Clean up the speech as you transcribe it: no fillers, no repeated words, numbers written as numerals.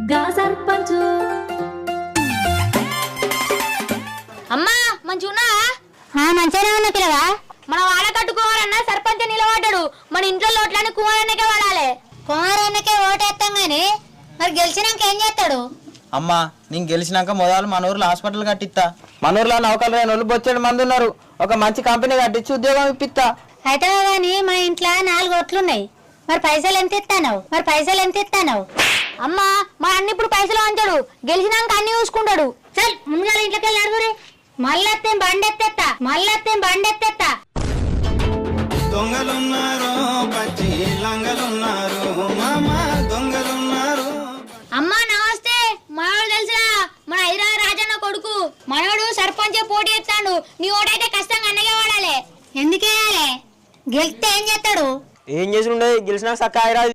గా సర్పంచు. అమ్మా మంచిగున్నా? మంచిగానే ఉన్నా పిల్లగా. మన వాడ కట్టుకోవాలన్నా సర్పంచ్ నిలబడ్డాడు. మన ఇంట్లో లోట్లని కుమారన్నకే వాడాలి. కుమారన్నకే ఓటేస్తాం గాని మరి గెలిచినాక ఏం చేస్తాడు? అమ్మా నేను గెలిచినాక మొదలు మన ఊర్లో హాస్పిటల్ కట్టిస్తా. మన ఊర్లో నౌకలు 2 రోజులు బొచ్చేడు మంది ఉన్నారు. ఒక మంచి కంపెనీ కట్టించి ఉద్యోగం ఇప్పిస్తా. అయితే గాని మా ఇంట్లో 4 ఓట్లున్నాయి. మరి పైసలు ఎంత ఇస్తానవు? అమ్మా మా అన్న ఇప్పుడు పైసలు అంటాడు. గెలిచినాక అన్ని చూసుకుంటాడు. చల్ ముందుగా ఇంట్లోకి వెళ్ళి అడుగురే. మళ్ళొత్తే బండెత్తేస్తా. దొంగలున్నారు, పచ్చి లంగలున్నారు, మామ దొంగలున్నారు. అమ్మా నమస్తే. మనోడు తెలుసా? మన హైదరాబాద్ రాజన్న కొడుకు. మనోడు సర్పంచ్ పోటీ ఎత్తాడు. నీ ఓటైతే కష్టంగా అన్నగే వాడాలి. ఎందుకేయాలి? గెలిస్తే ఏం చేస్తాడు? ఏం చేసి ఉండేది గెలిచినాక సక్క